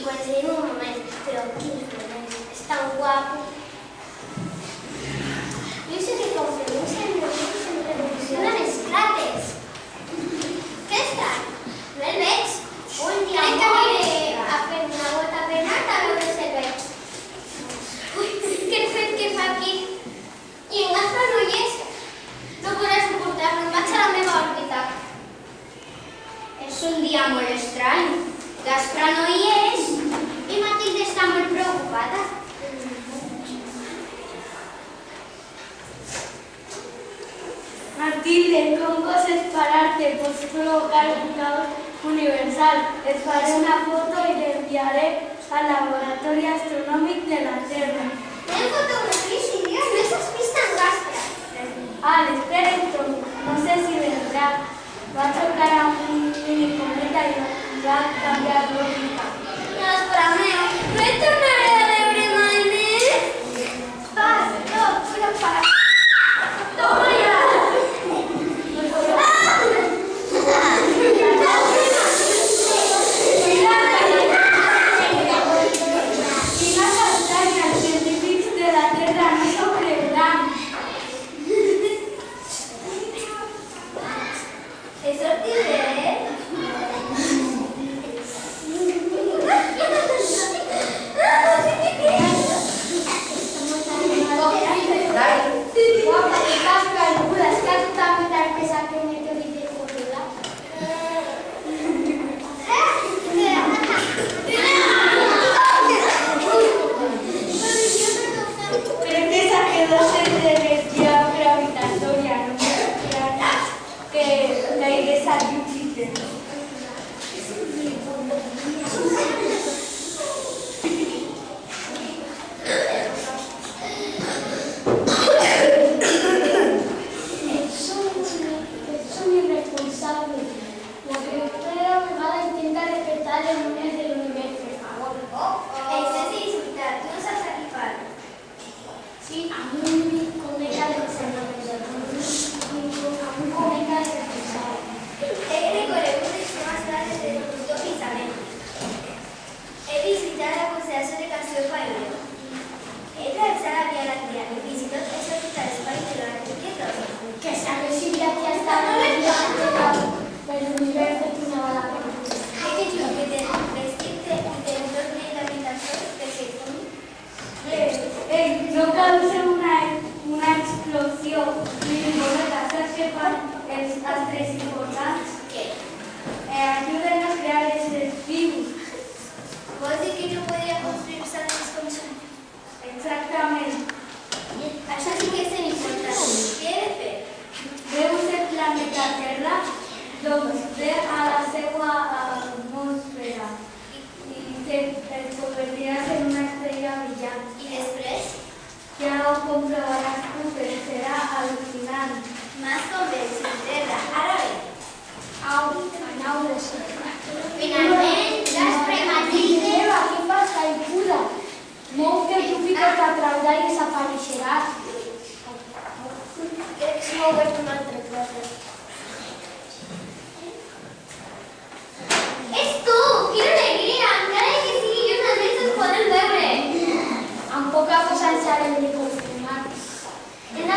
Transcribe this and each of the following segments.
Sí, pues en un momento, pero es tan guapo. Yo sé que conferencia en los se revolucionan els plates. Què està? No el veig? Un dia crec que aniré a fer una volta per anar a veure si el veig. Ui, que fet que fa aquí. I en Gaspar no hi és. No podré suportar-lo, em vaig a la meva òrbita. És un dia molt estrany. Gaspar no hi és i Matilde està molt preocupada. Matilde, com goses parar-te? Pots provocar un caos universal. Et faré una foto i l'enviaré al laboratori astronòmic de la Terra. Tenen fotografies, idiot, no s'has vist en Gaspar. Espera, no sé si vendrà. Va a tocar a un mini cometa i va a canviar l'òrbita. Gaspar meu, no et tornaré a veure mai més. Però para. Toma ja.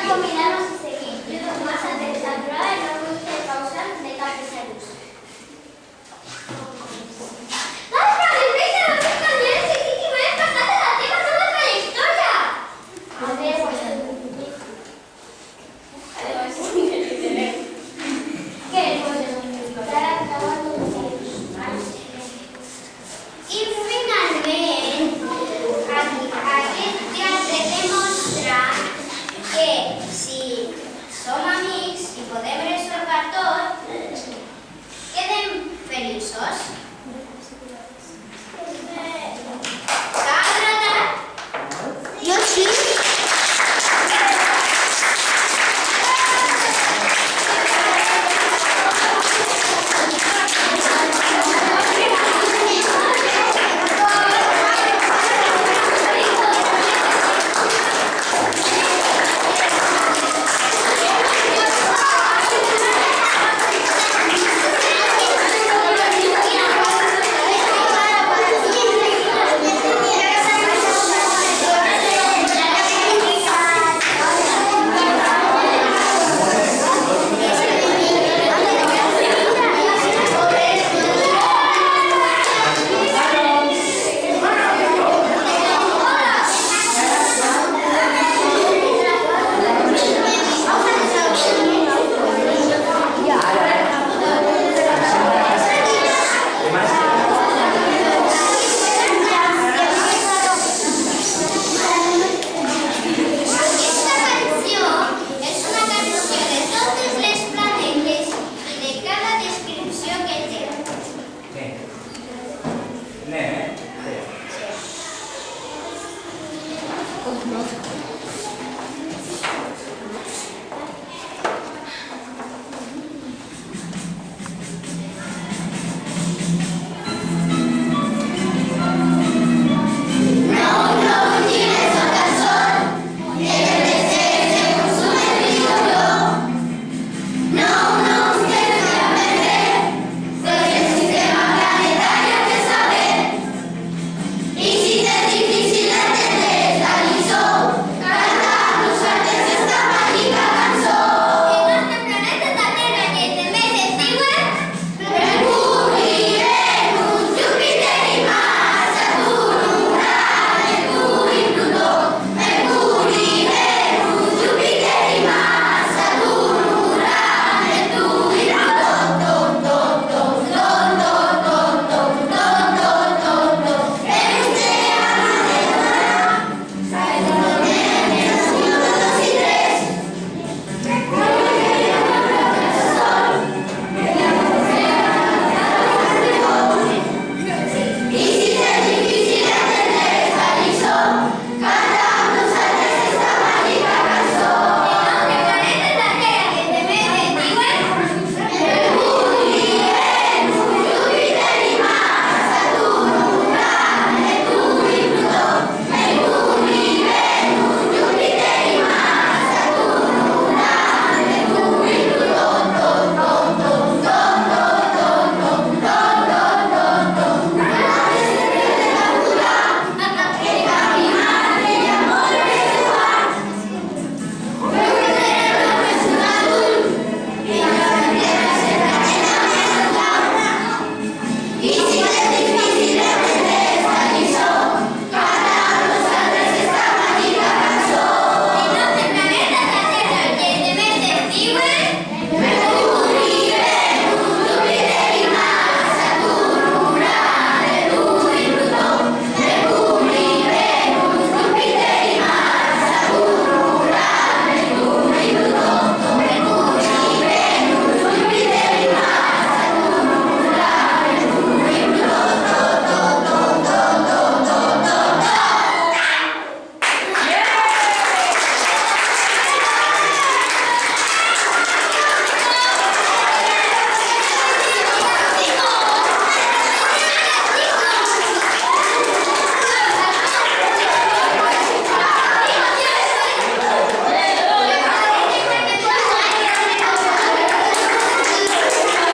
Combinat